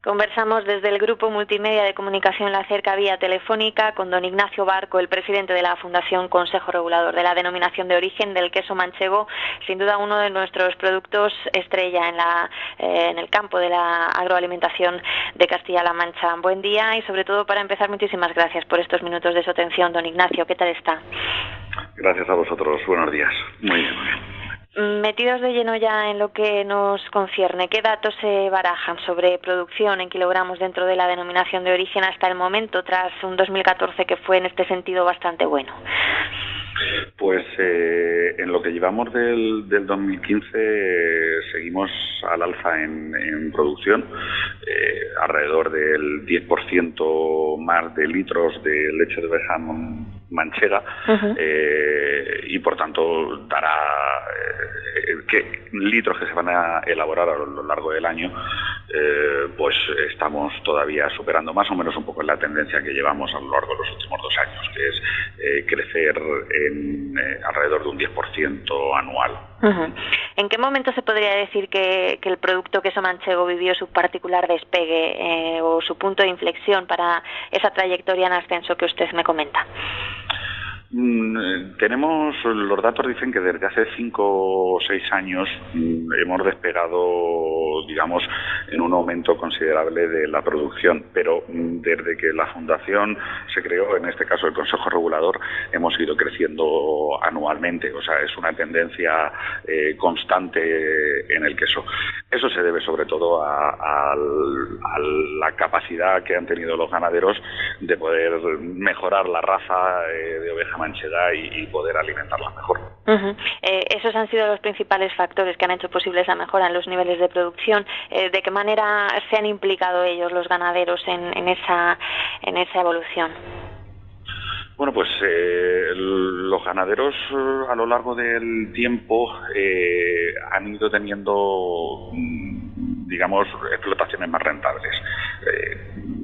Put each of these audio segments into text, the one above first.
Conversamos desde el Grupo Multimedia de Comunicación La Cerca vía telefónica con don Ignacio Barco, el presidente de la Fundación Consejo Regulador de la Denominación de Origen del Queso Manchego, sin duda uno de nuestros productos estrella en el campo de la agroalimentación de Castilla-La Mancha. Buen día y sobre todo para empezar, muchísimas gracias por estos minutos de su atención, don Ignacio. ¿Qué tal está? Gracias a vosotros. Buenos días. Muy bien, muy bien. Metidos de lleno ya en lo que nos concierne, ¿qué datos se barajan sobre producción en kilogramos dentro de la denominación de origen hasta el momento, tras un 2014 que fue en este sentido bastante bueno? Pues en lo que llevamos del 2015 seguimos al alza en producción, alrededor del 10% más de litros de leche de oveja manchega, y por tanto dará litros que se van a elaborar a lo largo del año, pues estamos todavía superando más o menos un poco la tendencia que llevamos a lo largo de los últimos 2 años, que es crecer en alrededor de un 10% anual. ¿En qué momento se podría decir que el producto queso manchego vivió su particular despegue o su punto de inflexión para esa trayectoria en ascenso que usted me comenta? Los datos dicen que desde hace 5 o 6 años hemos despegado, digamos, en un aumento considerable de la producción, pero desde que la Fundación se creó, en este caso el Consejo Regulador, hemos ido creciendo anualmente, o sea, es una tendencia constante en el queso. Eso se debe sobre todo a la capacidad que han tenido los ganaderos de poder mejorar la raza de oveja manchega y poder alimentarla mejor. Esos han sido los principales factores que han hecho posible esa mejora en los niveles de producción. ¿De qué manera se han implicado ellos, los ganaderos, en esa evolución? Bueno, pues los ganaderos a lo largo del tiempo han ido teniendo, digamos, explotaciones más rentables.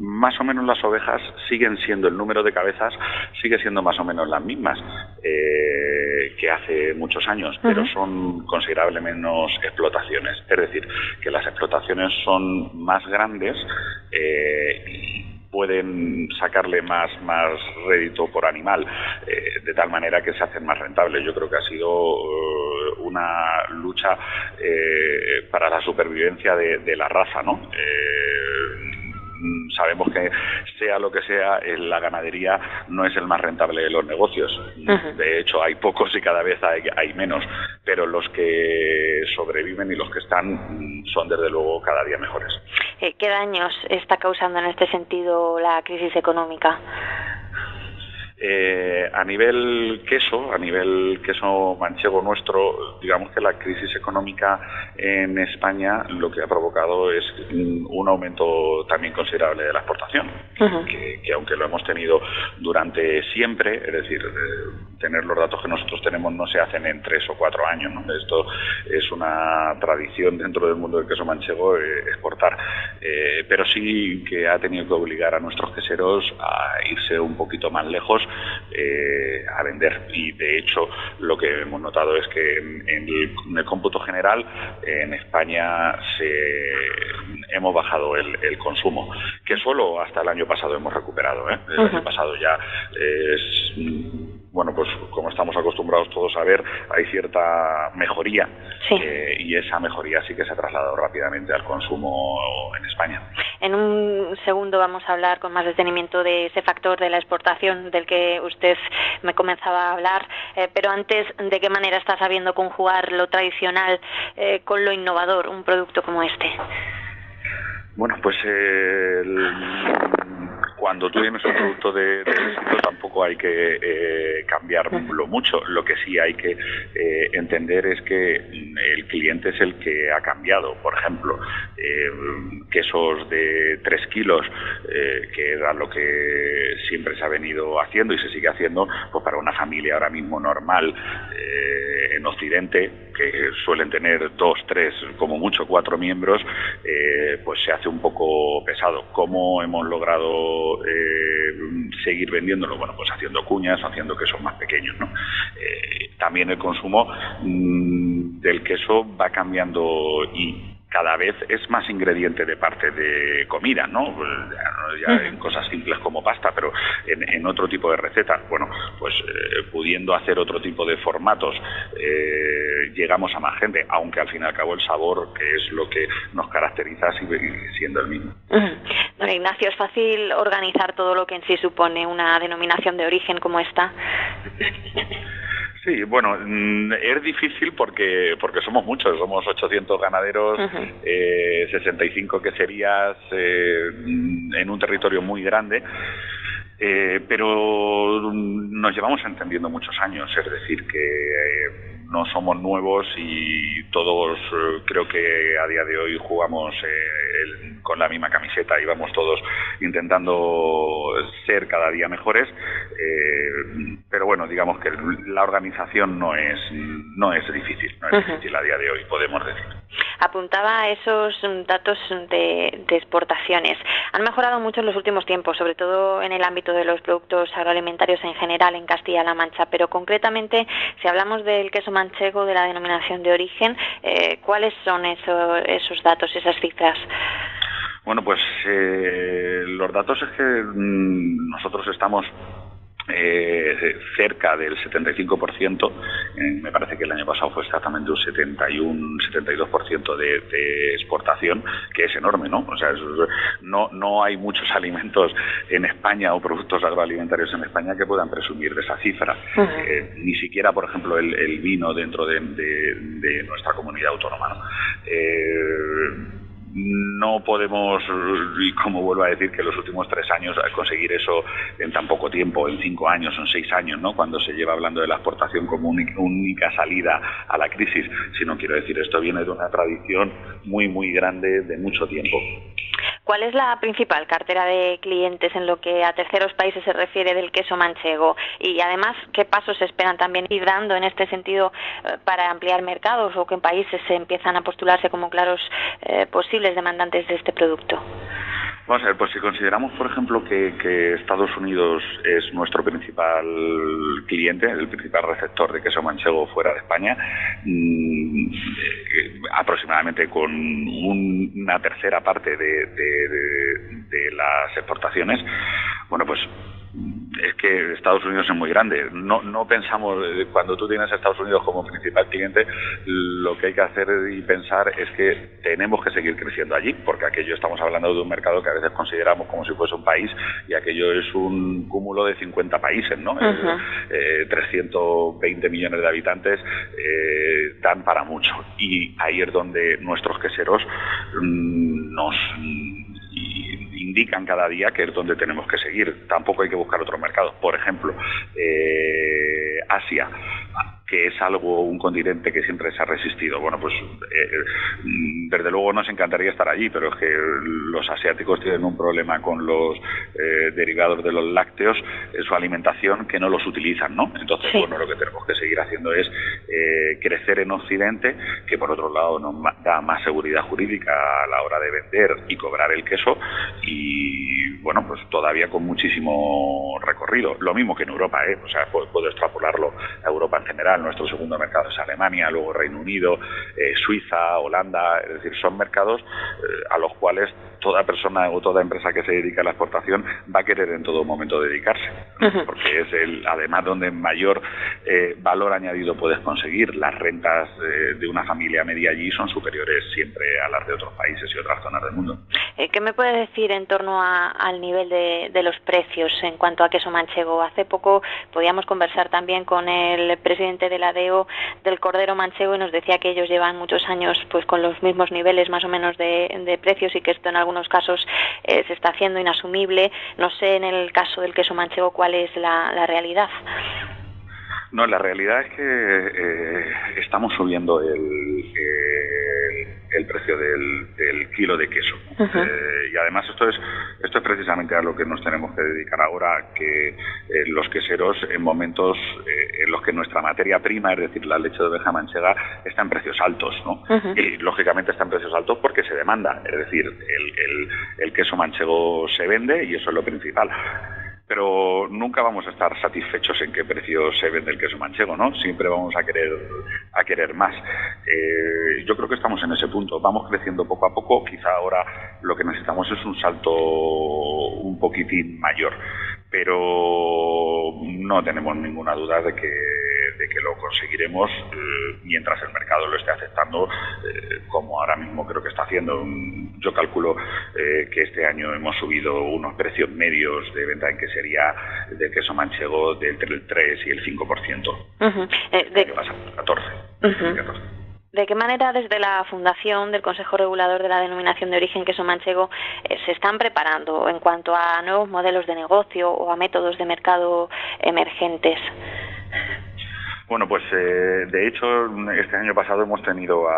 Más o menos las ovejas siguen siendo, el número de cabezas sigue siendo más o menos las mismas que hace muchos años, pero son considerable menos explotaciones. Es decir, que las explotaciones son más grandes y pueden sacarle más rédito por animal, de tal manera que se hacen más rentables. Yo creo que ha sido una lucha para la supervivencia de la raza, ¿no? Sabemos que sea lo que sea, la ganadería no es el más rentable de los negocios. De hecho, hay pocos y cada vez hay menos, pero los que sobreviven y los que están son desde luego cada día mejores. ¿Qué daños está causando en este sentido la crisis económica? A nivel queso manchego nuestro, digamos que la crisis económica en España lo que ha provocado es un aumento también considerable de la exportación, que aunque lo hemos tenido durante siempre, es decir, tener los datos que nosotros tenemos no se hacen en 3 o 4 años, ¿no? Esto es una tradición dentro del mundo del queso manchego, exportar, pero sí que ha tenido que obligar a nuestros queseros a irse un poquito más lejos, a vender, y de hecho lo que hemos notado es que en el cómputo general en España hemos bajado el consumo, que solo hasta el año pasado hemos recuperado, El año pasado ya es, bueno, pues como estamos acostumbrados todos a ver, hay cierta mejoría, y esa mejoría sí que se ha trasladado rápidamente al consumo en España. En un segundo vamos a hablar con más detenimiento de ese factor de la exportación del que usted me comenzaba a hablar, pero antes, ¿de qué manera está sabiendo conjugar lo tradicional con lo innovador, un producto como este? Bueno, pues cuando tú tienes un producto de éxito tampoco hay que cambiarlo mucho. Lo que sí hay que entender es que el cliente es el que ha cambiado. Por ejemplo, quesos de 3 kilos, que era lo que siempre se ha venido haciendo y se sigue haciendo, pues para una familia ahora mismo normal en Occidente, que suelen tener 2, 3, como mucho 4 miembros, pues se hace un poco pesado. ¿Cómo hemos logrado seguir vendiéndolo? Bueno, pues haciendo cuñas, haciendo quesos más pequeños, ¿no? También el consumo del queso va cambiando y cada vez es más ingrediente de parte de comida, ¿no? Ya en cosas simples como pasta, pero en otro tipo de recetas. Bueno, pues pudiendo hacer otro tipo de formatos, llegamos a más gente, aunque al fin y al cabo el sabor, que es lo que nos caracteriza, sigue siendo el mismo. Don Ignacio, ¿es fácil organizar todo lo que en sí supone una denominación de origen como esta? Sí, bueno, es difícil porque somos muchos, somos 800 ganaderos, 65 queserías en un territorio muy grande, pero nos llevamos entendiendo muchos años, es decir, que no somos nuevos y todos creo que a día de hoy jugamos con la misma camiseta y vamos todos intentando ser cada día mejores, pero bueno, digamos que la organización no es difícil, difícil a día de hoy, podemos decir. Apuntaba esos datos de exportaciones. Han mejorado mucho en los últimos tiempos, sobre todo en el ámbito de los productos agroalimentarios en general en Castilla-La Mancha, pero concretamente, si hablamos del queso manchego, de la denominación de origen, ¿cuáles son esos datos, esas cifras? Bueno, pues los datos es que nosotros estamos cerca del 75%, me parece que el año pasado fue exactamente un 72% de exportación, que es enorme, ¿no? O sea, no hay muchos alimentos en España o productos agroalimentarios en España que puedan presumir de esa cifra. Ni siquiera, por ejemplo, el vino dentro de nuestra comunidad autónoma, ¿no? No podemos, y como vuelvo a decir, que en los últimos 3 años conseguir eso en tan poco tiempo, en 5 años, en 6 años, ¿no? Cuando se lleva hablando de la exportación como única salida a la crisis, sino quiero decir, esto viene de una tradición muy, muy grande de mucho tiempo. ¿Cuál es la principal cartera de clientes en lo que a terceros países se refiere del queso manchego? Y además, ¿qué pasos se esperan también ir dando en este sentido para ampliar mercados o que en países se empiezan a postularse como claros posibles demandantes de este producto? Vamos a ver, pues si consideramos, por ejemplo, que Estados Unidos es nuestro principal cliente, el principal receptor de queso manchego fuera de España, aproximadamente con una tercera parte de las exportaciones, bueno, pues es que Estados Unidos es muy grande. No pensamos, cuando tú tienes a Estados Unidos como principal cliente, lo que hay que hacer y pensar es que tenemos que seguir creciendo allí, porque aquello estamos hablando de un mercado que a veces consideramos como si fuese un país y aquello es un cúmulo de 50 países, ¿no? 320 millones de habitantes dan para mucho, y ahí es donde nuestros queseros nos indican cada día que es donde tenemos que seguir. Tampoco hay que buscar otro mercado. Por ejemplo, Asia, que es un continente que siempre se ha resistido. Bueno, pues desde luego nos encantaría estar allí, pero es que los asiáticos tienen un problema con los derivados de los lácteos en su alimentación, que no los utilizan, ¿no? Entonces, bueno, lo que tenemos que seguir haciendo es crecer en Occidente, que por otro lado nos da más seguridad jurídica a la hora de vender y cobrar el queso, y bueno, pues todavía con muchísimo recorrido. Lo mismo que en Europa, o sea, puedo extrapolarlo a Europa en general. Nuestro segundo mercado es Alemania, luego Reino Unido, Suiza, Holanda, es decir, son mercados a los cuales toda persona o toda empresa que se dedica a la exportación va a querer en todo momento dedicarse, porque es además donde mayor valor añadido puedes conseguir. Las rentas de una familia media allí son superiores siempre a las de otros países y otras zonas del mundo. ¿Qué me puede decir en torno al nivel de los precios en cuanto a queso manchego? Hace poco podíamos conversar también con el presidente de la DEO del cordero manchego y nos decía que ellos llevan muchos años pues con los mismos niveles más o menos de precios, y que esto en algunos casos se está haciendo inasumible. No sé en el caso del queso manchego cuál es la realidad. No, la realidad es que estamos subiendo el precio del kilo de queso. Y además esto es precisamente a lo que nos tenemos que dedicar ahora, que los queseros en momentos en los que nuestra materia prima, es decir, la leche de oveja manchega, está en precios altos, ¿no? Y lógicamente está en precios altos porque se demanda, es decir, el queso manchego se vende y eso es lo principal. pero nunca vamos a estar satisfechos en qué precio se vende el queso manchego, ¿no? Siempre vamos a querer más. Yo creo que estamos en ese punto, vamos creciendo poco a poco, quizá ahora lo que necesitamos es un salto un poquitín mayor, pero no tenemos ninguna duda de que lo conseguiremos mientras el mercado lo esté aceptando, como ahora mismo creo que está haciendo. Yo calculo que este año hemos subido unos precios medios de venta en quesería del queso manchego entre el 3 y el 5%. ¿Qué pasa? 14. ¿De qué manera desde la Fundación del Consejo Regulador de la Denominación de Origen Queso Manchego se están preparando en cuanto a nuevos modelos de negocio o a métodos de mercado emergentes? Bueno, pues de hecho este año pasado hemos tenido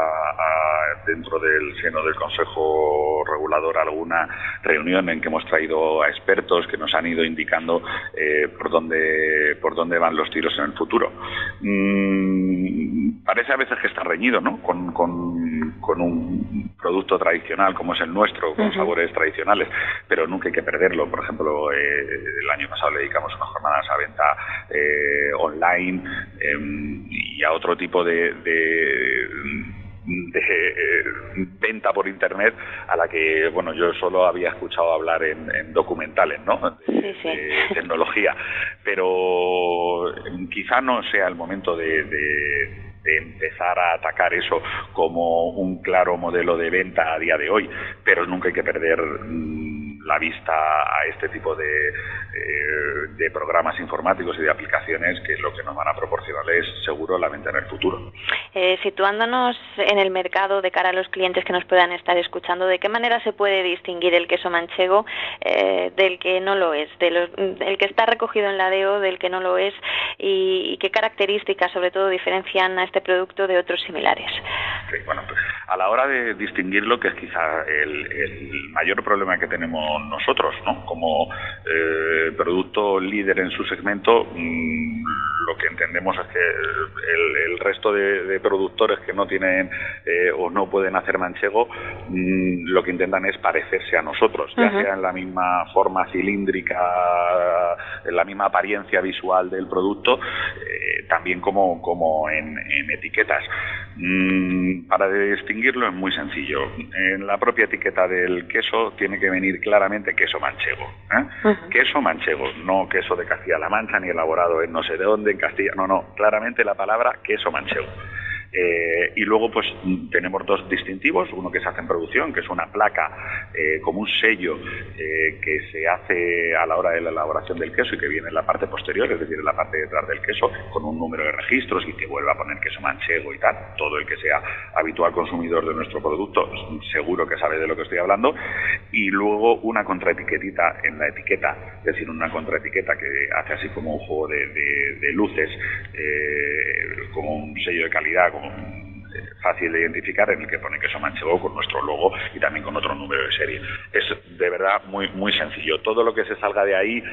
dentro del seno del Consejo Regulador alguna reunión en que hemos traído a expertos que nos han ido indicando por dónde van los tiros en el futuro. Parece a veces que está reñido, ¿no? Con un producto tradicional como es el nuestro, con sabores tradicionales, pero nunca hay que perderlo. Por ejemplo, el año pasado le dedicamos unas jornadas a venta online y a otro tipo de venta por internet a la que, bueno, yo solo había escuchado hablar en documentales, ¿no? De tecnología, pero quizá no sea el momento de empezar a atacar eso como un claro modelo de venta a día de hoy, pero nunca hay que perder la vista a este tipo de programas informáticos y de aplicaciones, que lo que nos van a proporcionar es seguro la venta en el futuro. Situándonos en el mercado de cara a los clientes que nos puedan estar escuchando, ¿de qué manera se puede distinguir el queso manchego del que no lo es, del que está recogido en la DEO, del que no lo es, y qué características sobre todo diferencian a este producto de otros similares? Sí, bueno, pues a la hora de distinguirlo, que es quizá el mayor problema que tenemos nosotros, ¿no? Como producto líder en su segmento, lo que entendemos es que el resto de productores que no tienen o no pueden hacer manchego, lo que intentan es parecerse a nosotros, ya sea en la misma forma cilíndrica, en la misma apariencia visual del producto, también como en etiquetas. Para distinguirlo es muy sencillo. En la propia etiqueta del queso tiene que venir claramente queso manchego. Queso manchego, no queso de Castilla-La Mancha ni elaborado en no sé de dónde, en Castilla, no, claramente la palabra queso manchego. Y luego pues tenemos dos distintivos, uno que se hace en producción, que es una placa como un sello que se hace a la hora de la elaboración del queso y que viene en la parte posterior, es decir, en la parte de detrás del queso, con un número de registros y que vuelve a poner queso manchego y tal. Todo el que sea habitual consumidor de nuestro producto seguro que sabe de lo que estoy hablando. Y luego una contraetiquetita en la etiqueta, es decir, una contraetiqueta que hace así como un juego de luces, como un sello de calidad, fácil de identificar, en el que pone queso manchego con nuestro logo y también con otro número de serie. Es de verdad muy, muy sencillo. Todo lo que se salga de ahí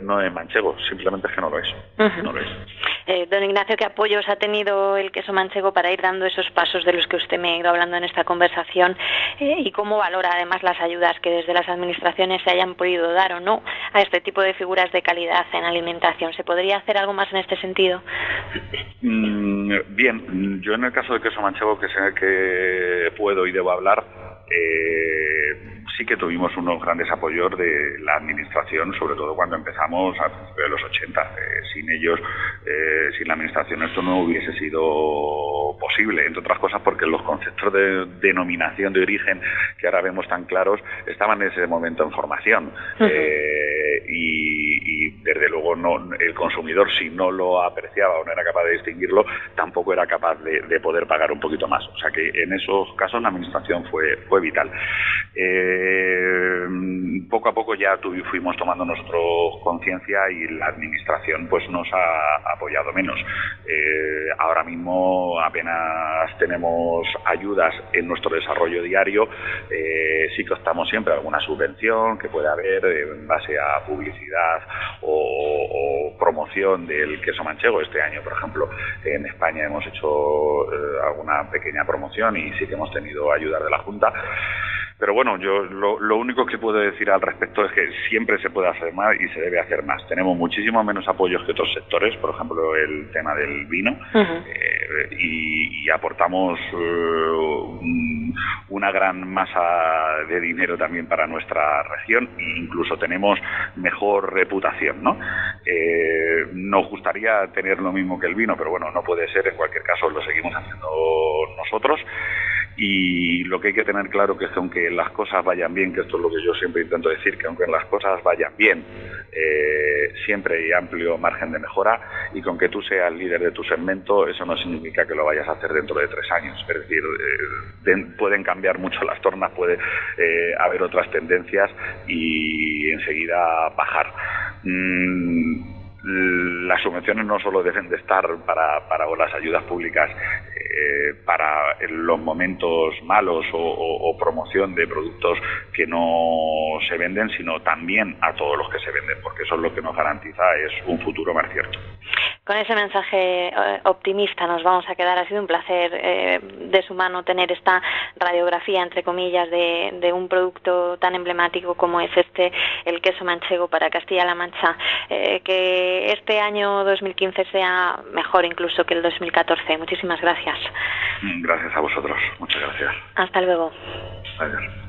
no es manchego, simplemente es que no lo es. No lo es. Don Ignacio, ¿qué apoyos ha tenido el queso manchego para ir dando esos pasos de los que usted me ha ido hablando en esta conversación? ¿Y cómo valora además las ayudas que desde las administraciones se hayan podido dar o no a este tipo de figuras de calidad en alimentación? ¿Se podría hacer algo más en este sentido? Bien, yo en el caso del queso manchego, que sé que puedo y debo hablar, sí que tuvimos unos grandes apoyos de la administración, sobre todo cuando empezamos a principios de los 80. Sin ellos, sin la administración, esto no hubiese sido posible, entre otras cosas porque los conceptos de denominación de origen que ahora vemos tan claros estaban en ese momento en formación. Y desde luego el consumidor, si no lo apreciaba o no era capaz de distinguirlo, tampoco era capaz de poder pagar un poquito más. O sea que en esos casos la administración fue vital. Poco a poco ya fuimos tomando nosotros conciencia y la administración pues nos ha apoyado menos. Ahora mismo apenas tenemos ayudas en nuestro desarrollo diario. Sí que optamos siempre a alguna subvención que puede haber en base a publicidad o promoción del queso manchego. Este año, por ejemplo, en España hemos hecho alguna pequeña promoción y sí que hemos tenido ayudas de la Junta. Pero bueno, yo lo único que puedo decir al respecto es que siempre se puede hacer más y se debe hacer más. Tenemos muchísimo menos apoyos que otros sectores, por ejemplo el tema del vino, y aportamos una gran masa de dinero también para nuestra región e incluso tenemos mejor reputación, ¿no? Nos gustaría tener lo mismo que el vino, pero bueno, no puede ser, en cualquier caso lo seguimos haciendo nosotros. Y lo que hay que tener claro que es que aunque las cosas vayan bien, que esto es lo que yo siempre intento decir, que aunque las cosas vayan bien, siempre hay amplio margen de mejora, y con que tú seas líder de tu segmento, eso no significa que lo vayas a hacer dentro de 3 años. Es decir, pueden cambiar mucho las tornas, puede haber otras tendencias y enseguida bajar. Las subvenciones no solo deben de estar para o las ayudas públicas para los momentos malos o promoción de productos que no se venden, sino también a todos los que se venden, porque eso es lo que nos garantiza es un futuro más cierto. Con ese mensaje optimista nos vamos a quedar. Ha sido un placer de su mano tener esta radiografía, entre comillas, de un producto tan emblemático como es el queso manchego para Castilla-La Mancha. Que este año 2015 sea mejor incluso que el 2014. Muchísimas gracias. Gracias a vosotros. Muchas gracias. Hasta luego. Adiós.